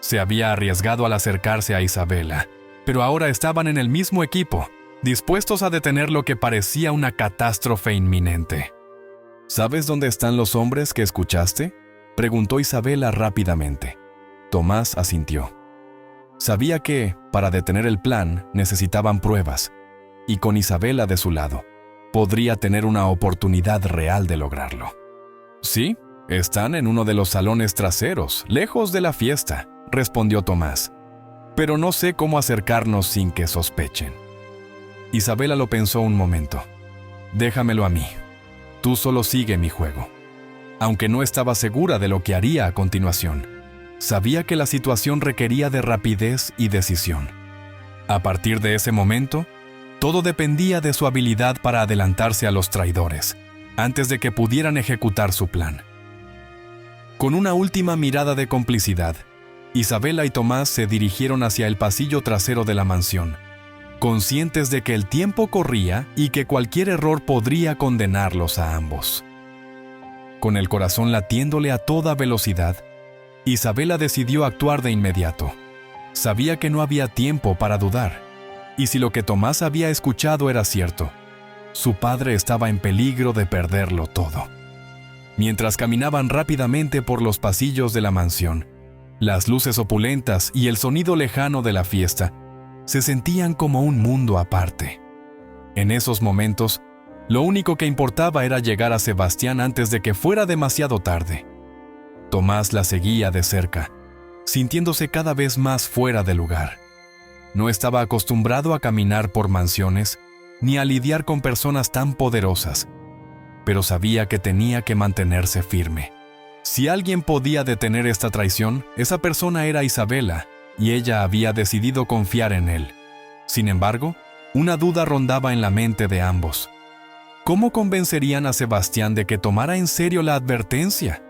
Se había arriesgado al acercarse a Isabela, pero ahora estaban en el mismo equipo, dispuestos a detener lo que parecía una catástrofe inminente. «¿Sabes dónde están los hombres que escuchaste?», preguntó Isabela rápidamente. Tomás asintió. Sabía que, para detener el plan, necesitaban pruebas, y con Isabela de su lado, podría tener una oportunidad real de lograrlo. Sí, están en uno de los salones traseros, lejos de la fiesta, respondió Tomás. Pero no sé cómo acercarnos sin que sospechen. Isabela lo pensó un momento. Déjamelo a mí. Tú solo sigue mi juego. Aunque no estaba segura de lo que haría a continuación, sabía que la situación requería de rapidez y decisión. A partir de ese momento, todo dependía de su habilidad para adelantarse a los traidores, antes de que pudieran ejecutar su plan. Con una última mirada de complicidad, Isabela y Tomás se dirigieron hacia el pasillo trasero de la mansión, conscientes de que el tiempo corría y que cualquier error podría condenarlos a ambos. Con el corazón latiéndole a toda velocidad, Isabela decidió actuar de inmediato. Sabía que no había tiempo para dudar, y si lo que Tomás había escuchado era cierto, su padre estaba en peligro de perderlo todo. Mientras caminaban rápidamente por los pasillos de la mansión, las luces opulentas y el sonido lejano de la fiesta se sentían como un mundo aparte. En esos momentos, lo único que importaba era llegar a Sebastián antes de que fuera demasiado tarde. Tomás la seguía de cerca, sintiéndose cada vez más fuera de lugar. No estaba acostumbrado a caminar por mansiones ni a lidiar con personas tan poderosas, pero sabía que tenía que mantenerse firme. Si alguien podía detener esta traición, esa persona era Isabela, y ella había decidido confiar en él. Sin embargo, una duda rondaba en la mente de ambos. ¿Cómo convencerían a Sebastián de que tomara en serio la advertencia?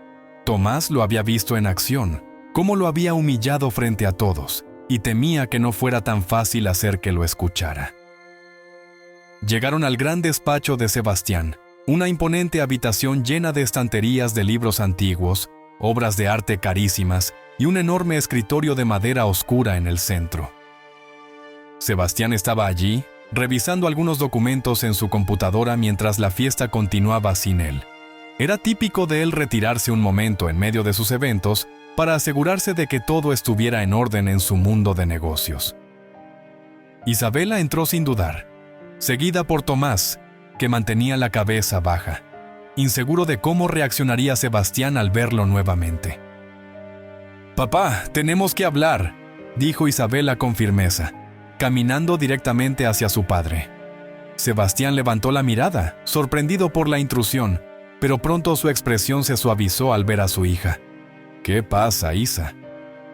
Tomás lo había visto en acción, cómo lo había humillado frente a todos, y temía que no fuera tan fácil hacer que lo escuchara. Llegaron al gran despacho de Sebastián, una imponente habitación llena de estanterías de libros antiguos, obras de arte carísimas y un enorme escritorio de madera oscura en el centro. Sebastián estaba allí, revisando algunos documentos en su computadora mientras la fiesta continuaba sin él. Era típico de él retirarse un momento en medio de sus eventos para asegurarse de que todo estuviera en orden en su mundo de negocios. Isabela entró sin dudar, seguida por Tomás, que mantenía la cabeza baja, inseguro de cómo reaccionaría Sebastián al verlo nuevamente. «Papá, tenemos que hablar», dijo Isabela con firmeza, caminando directamente hacia su padre. Sebastián levantó la mirada, sorprendido por la intrusión, pero pronto su expresión se suavizó al ver a su hija. «¿Qué pasa, Isa?»,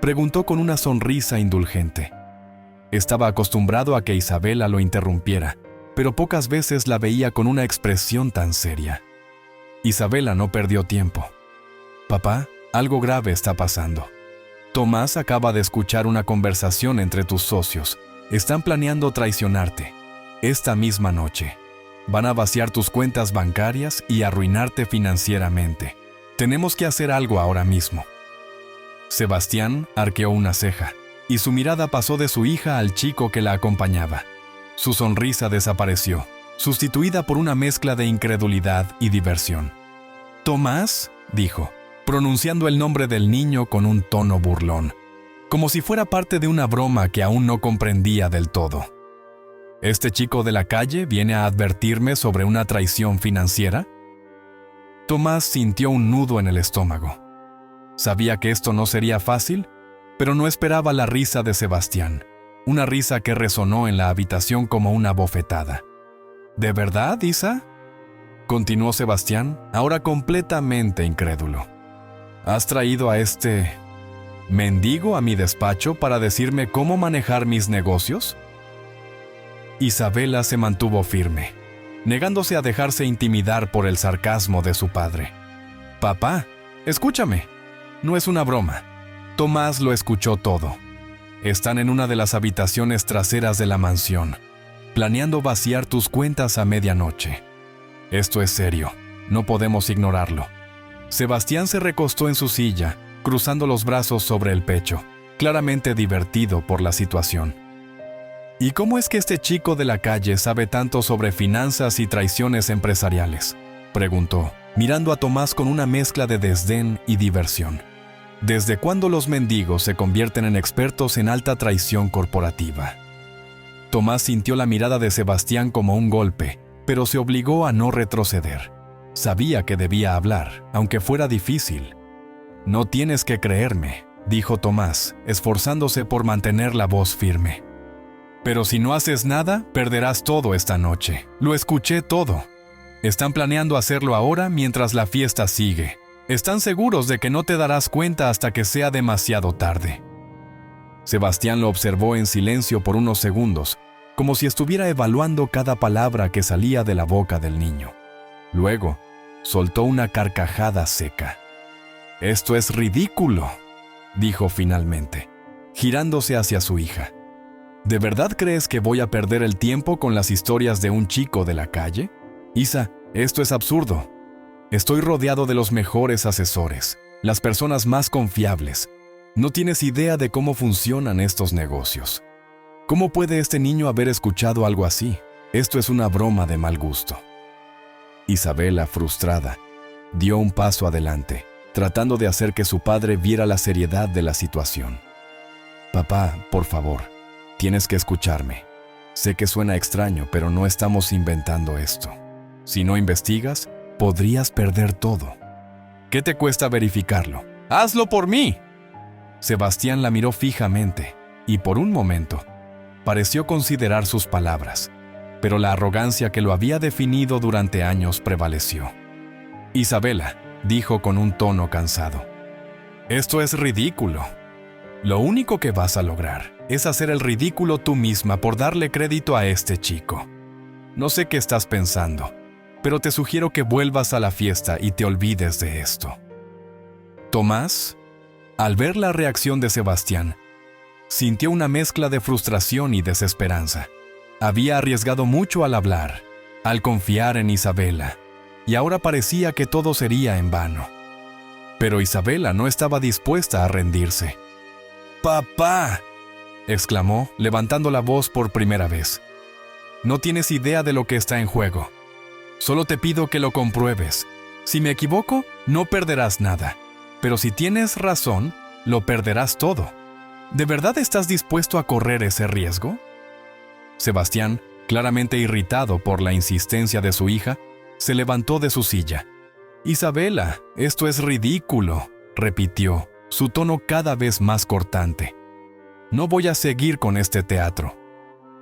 preguntó con una sonrisa indulgente. Estaba acostumbrado a que Isabela lo interrumpiera, pero pocas veces la veía con una expresión tan seria. Isabela no perdió tiempo. «Papá, algo grave está pasando. Tomás acaba de escuchar una conversación entre tus socios. Están planeando traicionarte. Esta misma noche. Van a vaciar tus cuentas bancarias y arruinarte financieramente. Tenemos que hacer algo ahora mismo». Sebastián arqueó una ceja, y su mirada pasó de su hija al chico que la acompañaba. Su sonrisa desapareció, sustituida por una mezcla de incredulidad y diversión. «Tomás», dijo, pronunciando el nombre del niño con un tono burlón, como si fuera parte de una broma que aún no comprendía del todo. «¿Este chico de la calle viene a advertirme sobre una traición financiera?» Tomás sintió un nudo en el estómago. Sabía que esto no sería fácil, pero no esperaba la risa de Sebastián, una risa que resonó en la habitación como una bofetada. «¿De verdad, Isa?», continuó Sebastián, ahora completamente incrédulo. «¿Has traído a este mendigo a mi despacho para decirme cómo manejar mis negocios?» Isabela se mantuvo firme, negándose a dejarse intimidar por el sarcasmo de su padre. «Papá, escúchame. No es una broma». Tomás lo escuchó todo. «Están en una de las habitaciones traseras de la mansión, planeando vaciar tus cuentas a medianoche. Esto es serio, no podemos ignorarlo». Sebastián se recostó en su silla, cruzando los brazos sobre el pecho, claramente divertido por la situación. «¿Y cómo es que este chico de la calle sabe tanto sobre finanzas y traiciones empresariales?», preguntó, mirando a Tomás con una mezcla de desdén y diversión. ¿Desde cuándo los mendigos se convierten en expertos en alta traición corporativa? Tomás sintió la mirada de Sebastián como un golpe, pero se obligó a no retroceder. Sabía que debía hablar, aunque fuera difícil. «No tienes que creerme», dijo Tomás, esforzándose por mantener la voz firme. «Pero si no haces nada, perderás todo esta noche. Lo escuché todo. Están planeando hacerlo ahora mientras la fiesta sigue. Están seguros de que no te darás cuenta hasta que sea demasiado tarde». Sebastián lo observó en silencio por unos segundos, como si estuviera evaluando cada palabra que salía de la boca del niño. Luego, soltó una carcajada seca. «Esto es ridículo», dijo finalmente, girándose hacia su hija. «¿De verdad crees que voy a perder el tiempo con las historias de un chico de la calle? Isa, esto es absurdo. Estoy rodeado de los mejores asesores, las personas más confiables. No tienes idea de cómo funcionan estos negocios. ¿Cómo puede este niño haber escuchado algo así? Esto es una broma de mal gusto». Isabela, frustrada, dio un paso adelante, tratando de hacer que su padre viera la seriedad de la situación. «Papá, por favor, tienes que escucharme. Sé que suena extraño, pero no estamos inventando esto. Si no investigas, podrías perder todo. ¿Qué te cuesta verificarlo? ¡Hazlo por mí!». Sebastián la miró fijamente, y por un momento, pareció considerar sus palabras, pero la arrogancia que lo había definido durante años prevaleció. «Isabela», dijo con un tono cansado, «esto es ridículo. Lo único que vas a lograr es hacer el ridículo tú misma por darle crédito a este chico. No sé qué estás pensando, pero te sugiero que vuelvas a la fiesta y te olvides de esto». Tomás, al ver la reacción de Sebastián, sintió una mezcla de frustración y desesperanza. Había arriesgado mucho al hablar, al confiar en Isabela, y ahora parecía que todo sería en vano. Pero Isabela no estaba dispuesta a rendirse. «¡Papá!», exclamó, levantando la voz por primera vez. «No tienes idea de lo que está en juego. Solo te pido que lo compruebes. Si me equivoco, no perderás nada. Pero si tienes razón, lo perderás todo. ¿De verdad estás dispuesto a correr ese riesgo?». Sebastián, claramente irritado por la insistencia de su hija, se levantó de su silla. «Isabela, esto es ridículo», repitió, su tono cada vez más cortante. «No voy a seguir con este teatro.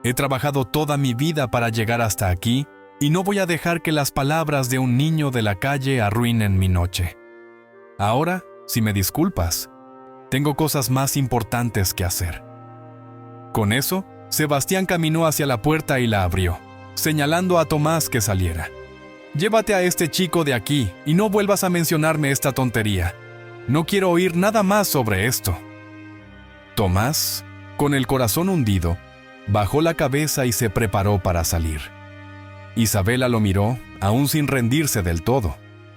He trabajado toda mi vida para llegar hasta aquí y no voy a dejar que las palabras de un niño de la calle arruinen mi noche. Ahora, si me disculpas, tengo cosas más importantes que hacer». Con eso, Sebastián caminó hacia la puerta y la abrió, señalando a Tomás que saliera. «Llévate a este chico de aquí y no vuelvas a mencionarme esta tontería. No quiero oír nada más sobre esto». Tomás, con el corazón hundido, bajó la cabeza y se preparó para salir. Isabela lo miró, aún sin rendirse del todo.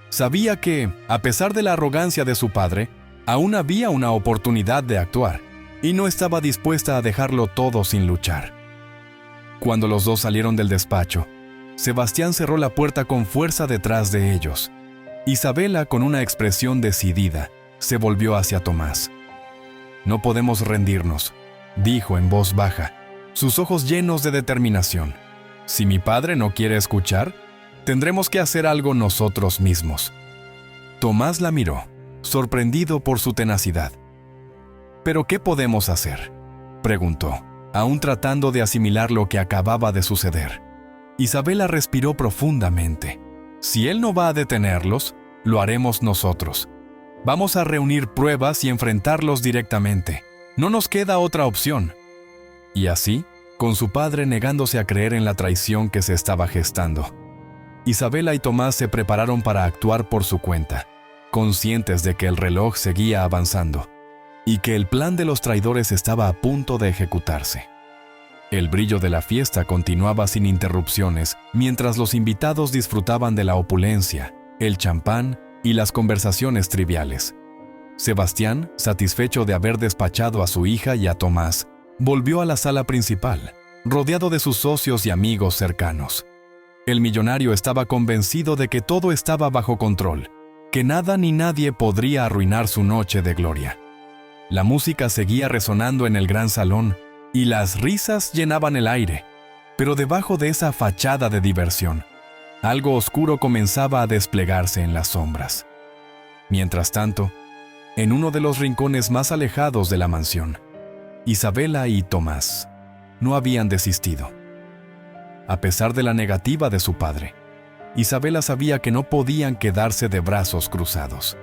Sabía que, a pesar de la arrogancia de su padre, aún había una oportunidad de actuar, y no estaba dispuesta a dejarlo todo sin luchar. Cuando los dos salieron del despacho, Sebastián cerró la puerta con fuerza detrás de ellos. Isabela, con una expresión decidida, se volvió hacia Tomás. «No podemos rendirnos», dijo en voz baja, sus ojos llenos de determinación. «Si mi padre no quiere escuchar, tendremos que hacer algo nosotros mismos». Tomás la miró, sorprendido por su tenacidad. «¿Pero qué podemos hacer?», preguntó, aún tratando de asimilar lo que acababa de suceder. Isabela respiró profundamente. «Si él no va a detenerlos, lo haremos nosotros. Vamos a reunir pruebas y enfrentarlos directamente. No nos queda otra opción». Y así, con su padre negándose a creer en la traición que se estaba gestando, Isabela y Tomás se prepararon para actuar por su cuenta, conscientes de que el reloj seguía avanzando y que el plan de los traidores estaba a punto de ejecutarse. El brillo de la fiesta continuaba sin interrupciones mientras los invitados disfrutaban de la opulencia, el champán y las conversaciones triviales. Sebastián, satisfecho de haber despachado a su hija y a Tomás, volvió a la sala principal, rodeado de sus socios y amigos cercanos. El millonario estaba convencido de que todo estaba bajo control, que nada ni nadie podría arruinar su noche de gloria. La música seguía resonando en el gran salón y las risas llenaban el aire, pero debajo de esa fachada de diversión, algo oscuro comenzaba a desplegarse en las sombras. Mientras tanto, en uno de los rincones más alejados de la mansión, Isabela y Tomás no habían desistido. A pesar de la negativa de su padre, Isabela sabía que no podían quedarse de brazos cruzados.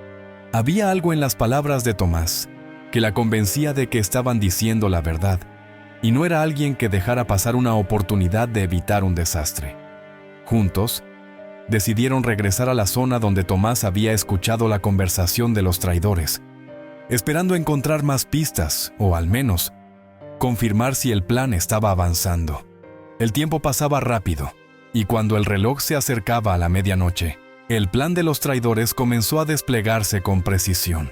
Había algo en las palabras de Tomás que la convencía de que estaban diciendo la verdad, y no era alguien que dejara pasar una oportunidad de evitar un desastre. Juntos, decidieron regresar a la zona donde Tomás había escuchado la conversación de los traidores, esperando encontrar más pistas, o al menos, confirmar si el plan estaba avanzando. El tiempo pasaba rápido, y cuando el reloj se acercaba a la medianoche, el plan de los traidores comenzó a desplegarse con precisión.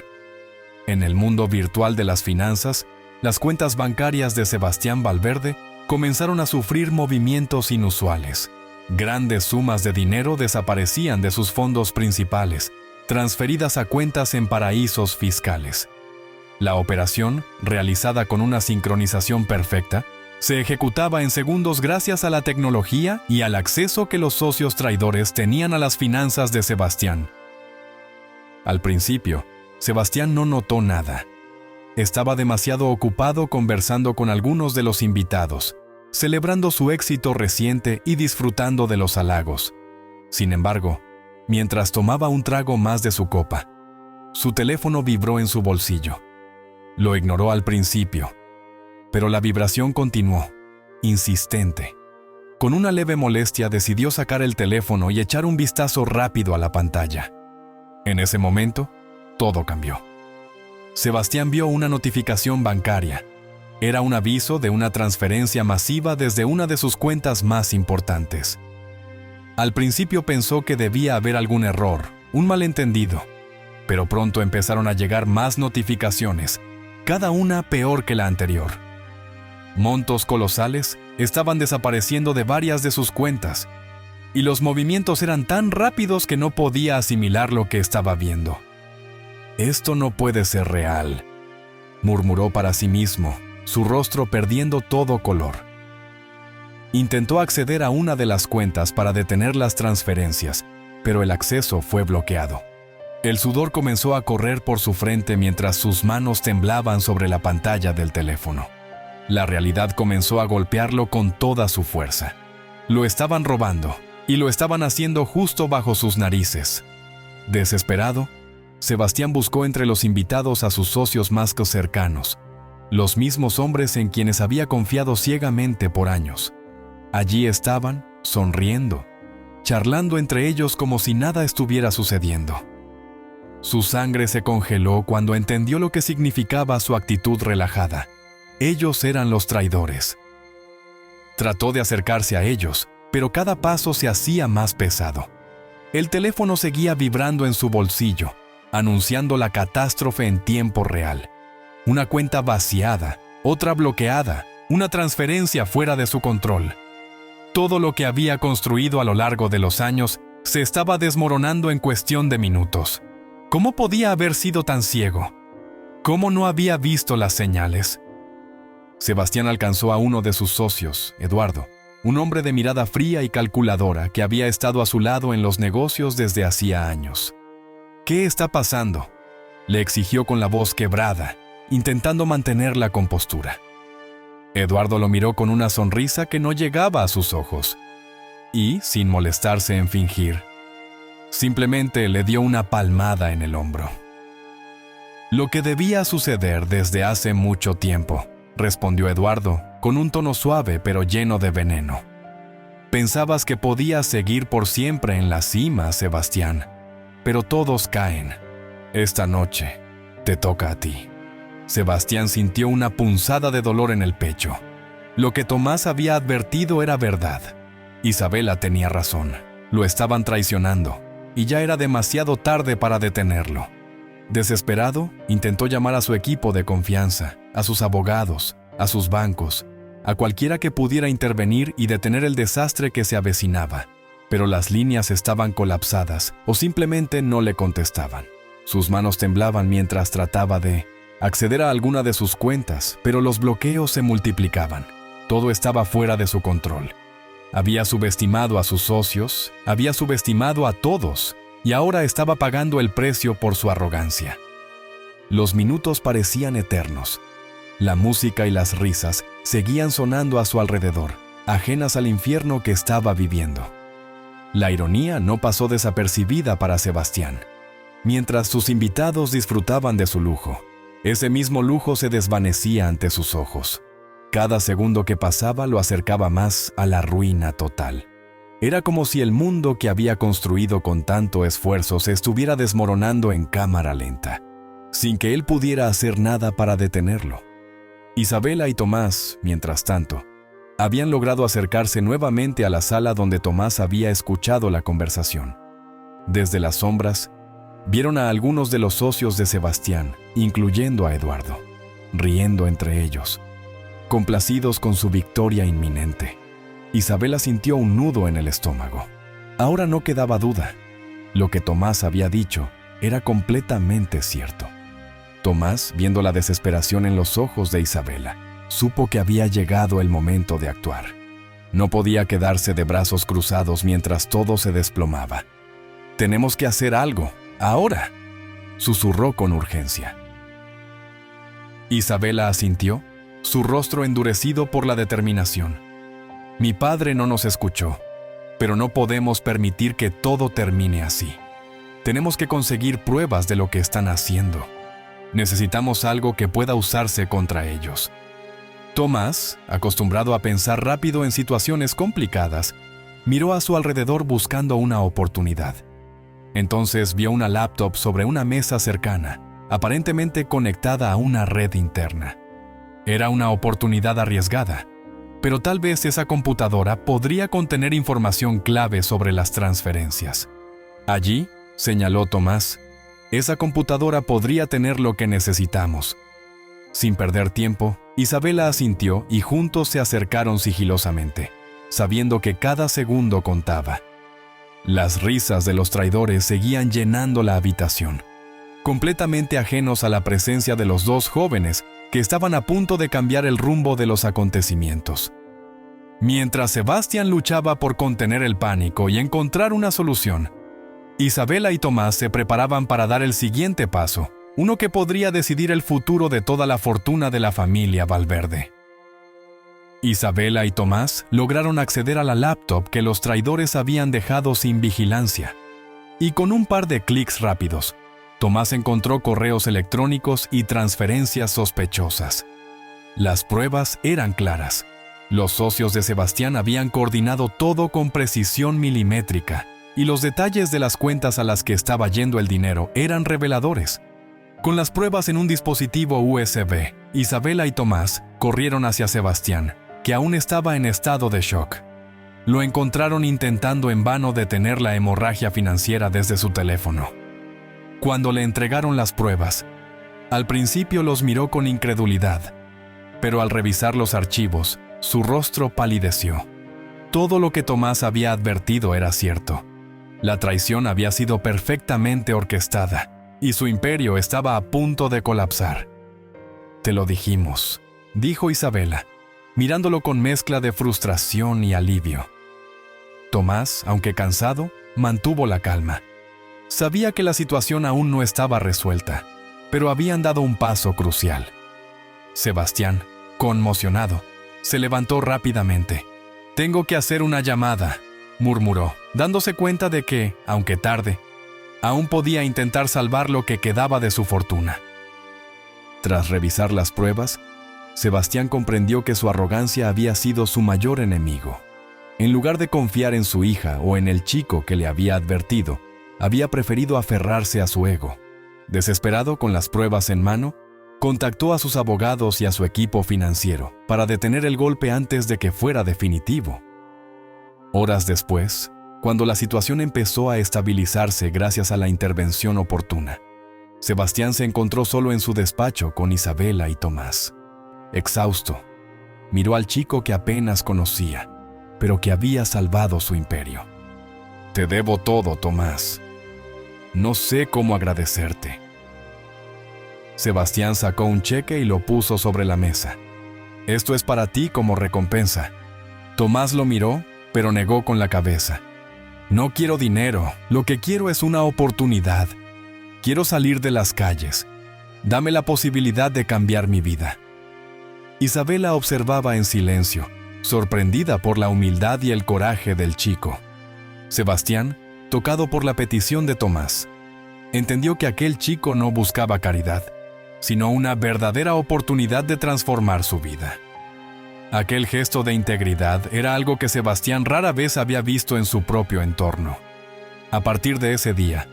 En el mundo virtual de las finanzas, las cuentas bancarias de Sebastián Valverde comenzaron a sufrir movimientos inusuales. Grandes sumas de dinero desaparecían de sus fondos principales, transferidas a cuentas en paraísos fiscales. La operación, realizada con una sincronización perfecta, se ejecutaba en segundos gracias a la tecnología y al acceso que los socios traidores tenían a las finanzas de Sebastián. Al principio, Sebastián no notó nada. Estaba demasiado ocupado conversando con algunos de los invitados, celebrando su éxito reciente y disfrutando de los halagos. Sin embargo, mientras tomaba un trago más de su copa, su teléfono vibró en su bolsillo. Lo ignoró al principio, pero la vibración continuó, insistente. Con una leve molestia decidió sacar el teléfono y echar un vistazo rápido a la pantalla. En ese momento, todo cambió. Sebastián vio una notificación bancaria. Era un aviso de una transferencia masiva desde una de sus cuentas más importantes. Al principio pensó que debía haber algún error, un malentendido, pero pronto empezaron a llegar más notificaciones, cada una peor que la anterior. Montos colosales estaban desapareciendo de varias de sus cuentas, y los movimientos eran tan rápidos que no podía asimilar lo que estaba viendo. «Esto no puede ser real», murmuró para sí mismo, su rostro perdiendo todo color. Intentó acceder a una de las cuentas para detener las transferencias, pero el acceso fue bloqueado. El sudor comenzó a correr por su frente mientras sus manos temblaban sobre la pantalla del teléfono. La realidad comenzó a golpearlo con toda su fuerza. Lo estaban robando, y lo estaban haciendo justo bajo sus narices. Desesperado, Sebastián buscó entre los invitados a sus socios más cercanos, los mismos hombres en quienes había confiado ciegamente por años. Allí estaban, sonriendo, charlando entre ellos como si nada estuviera sucediendo. Su sangre se congeló cuando entendió lo que significaba su actitud relajada. Ellos eran los traidores. Trató de acercarse a ellos, pero cada paso se hacía más pesado. El teléfono seguía vibrando en su bolsillo, anunciando la catástrofe en tiempo real. Una cuenta vaciada, otra bloqueada, una transferencia fuera de su control. Todo lo que había construido a lo largo de los años se estaba desmoronando en cuestión de minutos. ¿Cómo podía haber sido tan ciego? ¿Cómo no había visto las señales? Sebastián alcanzó a uno de sus socios, Eduardo, un hombre de mirada fría y calculadora que había estado a su lado en los negocios desde hacía años. «¿Qué está pasando?», le exigió con la voz quebrada, intentando mantener la compostura. Eduardo lo miró con una sonrisa que no llegaba a sus ojos, y, sin molestarse en fingir, simplemente le dio una palmada en el hombro. «Lo que debía suceder desde hace mucho tiempo», respondió Eduardo, con un tono suave pero lleno de veneno. «Pensabas que podías seguir por siempre en la cima, Sebastián, pero todos caen. Esta noche te toca a ti». Sebastián sintió una punzada de dolor en el pecho. Lo que Tomás había advertido era verdad. Isabela tenía razón. Lo estaban traicionando, y ya era demasiado tarde para detenerlo. Desesperado, intentó llamar a su equipo de confianza, a sus abogados, a sus bancos, a cualquiera que pudiera intervenir y detener el desastre que se avecinaba. pero las líneas estaban colapsadas o simplemente no le contestaban. Sus manos temblaban mientras trataba de acceder a alguna de sus cuentas, pero los bloqueos se multiplicaban. Todo estaba fuera de su control. Había subestimado a sus socios, había subestimado a todos, y ahora estaba pagando el precio por su arrogancia. Los minutos parecían eternos. La música y las risas seguían sonando a su alrededor, ajenas al infierno que estaba viviendo. La ironía no pasó desapercibida para Sebastián. Mientras sus invitados disfrutaban de su lujo, ese mismo lujo se desvanecía ante sus ojos. Cada segundo que pasaba lo acercaba más a la ruina total. Era como si el mundo que había construido con tanto esfuerzo se estuviera desmoronando en cámara lenta, sin que él pudiera hacer nada para detenerlo. Isabela y Tomás, mientras tanto, habían logrado acercarse nuevamente a la sala donde Tomás había escuchado la conversación. Desde las sombras, vieron a algunos de los socios de Sebastián, incluyendo a Eduardo, riendo entre ellos, complacidos con su victoria inminente. Isabela sintió un nudo en el estómago. Ahora no quedaba duda. Lo que Tomás había dicho era completamente cierto. Tomás, viendo la desesperación en los ojos de Isabela, supo que había llegado el momento de actuar. No podía quedarse de brazos cruzados mientras todo se desplomaba. «Tenemos que hacer algo, ahora», susurró con urgencia. Isabela asintió, su rostro endurecido por la determinación. «Mi padre no nos escuchó, pero no podemos permitir que todo termine así. Tenemos que conseguir pruebas de lo que están haciendo. Necesitamos algo que pueda usarse contra ellos». Tomás, acostumbrado a pensar rápido en situaciones complicadas, miró a su alrededor buscando una oportunidad. Entonces vio una laptop sobre una mesa cercana, aparentemente conectada a una red interna. Era una oportunidad arriesgada, pero tal vez esa computadora podría contener información clave sobre las transferencias. Allí, señaló Tomás, esa computadora podría tener lo que necesitamos. Sin perder tiempo, Isabela asintió y juntos se acercaron sigilosamente, sabiendo que cada segundo contaba. Las risas de los traidores seguían llenando la habitación, completamente ajenos a la presencia de los dos jóvenes que estaban a punto de cambiar el rumbo de los acontecimientos. Mientras Sebastián luchaba por contener el pánico y encontrar una solución, Isabela y Tomás se preparaban para dar el siguiente paso, uno que podría decidir el futuro de toda la fortuna de la familia Valverde. Isabela y Tomás lograron acceder a la laptop que los traidores habían dejado sin vigilancia. Y con un par de clics rápidos, Tomás encontró correos electrónicos y transferencias sospechosas. Las pruebas eran claras. Los socios de Sebastián habían coordinado todo con precisión milimétrica, y los detalles de las cuentas a las que estaba yendo el dinero eran reveladores. Con las pruebas en un dispositivo USB, Isabela y Tomás corrieron hacia Sebastián, que aún estaba en estado de shock. Lo encontraron intentando en vano detener la hemorragia financiera desde su teléfono. Cuando le entregaron las pruebas, al principio los miró con incredulidad, pero al revisar los archivos, su rostro palideció. Todo lo que Tomás había advertido era cierto. La traición había sido perfectamente orquestada, y su imperio estaba a punto de colapsar. «Te lo dijimos», dijo Isabela, mirándolo con mezcla de frustración y alivio. Tomás, aunque cansado, mantuvo la calma. Sabía que la situación aún no estaba resuelta, pero habían dado un paso crucial. Sebastián, conmocionado, se levantó rápidamente. «Tengo que hacer una llamada», murmuró, dándose cuenta de que, aunque tarde, aún podía intentar salvar lo que quedaba de su fortuna. Tras revisar las pruebas, Sebastián comprendió que su arrogancia había sido su mayor enemigo. En lugar de confiar en su hija o en el chico que le había advertido, había preferido aferrarse a su ego. Desesperado con las pruebas en mano, contactó a sus abogados y a su equipo financiero para detener el golpe antes de que fuera definitivo. Horas después, cuando la situación empezó a estabilizarse gracias a la intervención oportuna, Sebastián se encontró solo en su despacho con Isabela y Tomás. Exhausto, miró al chico que apenas conocía, pero que había salvado su imperio. Te debo todo, Tomás. No sé cómo agradecerte. Sebastián sacó un cheque y lo puso sobre la mesa. Esto es para ti como recompensa. Tomás lo miró, pero negó con la cabeza. No quiero dinero, lo que quiero es una oportunidad. Quiero salir de las calles. Dame la posibilidad de cambiar mi vida. Isabela observaba en silencio, sorprendida por la humildad y el coraje del chico. Sebastián, tocado por la petición de Tomás, entendió que aquel chico no buscaba caridad, sino una verdadera oportunidad de transformar su vida. Aquel gesto de integridad era algo que Sebastián rara vez había visto en su propio entorno. A partir de ese día,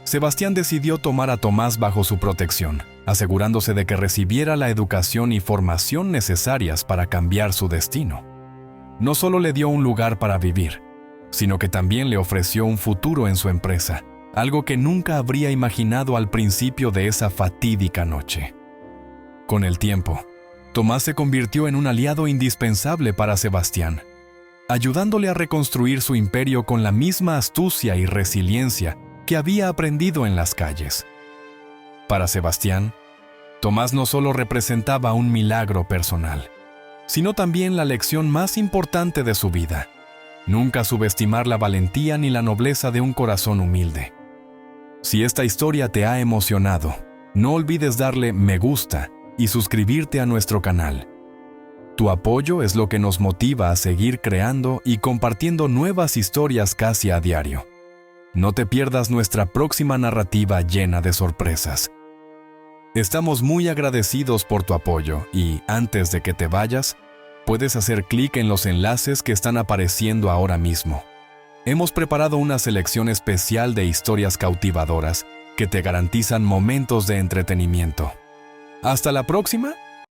Sebastián decidió tomar a Tomás bajo su protección, asegurándose de que recibiera la educación y formación necesarias para cambiar su destino. No solo le dio un lugar para vivir, sino que también le ofreció un futuro en su empresa, algo que nunca habría imaginado al principio de esa fatídica noche. Con el tiempo, Tomás se convirtió en un aliado indispensable para Sebastián, ayudándole a reconstruir su imperio con la misma astucia y resiliencia que había aprendido en las calles. Para Sebastián, Tomás no solo representaba un milagro personal, sino también la lección más importante de su vida: nunca subestimar la valentía ni la nobleza de un corazón humilde. Si esta historia te ha emocionado, no olvides darle me gusta y suscribirte a nuestro canal. Tu apoyo es lo que nos motiva a seguir creando y compartiendo nuevas historias casi a diario. No te pierdas nuestra próxima narrativa llena de sorpresas. Estamos muy agradecidos por tu apoyo y, antes de que te vayas, puedes hacer clic en los enlaces que están apareciendo ahora mismo. Hemos preparado una selección especial de historias cautivadoras que te garantizan momentos de entretenimiento. ¡Hasta la próxima!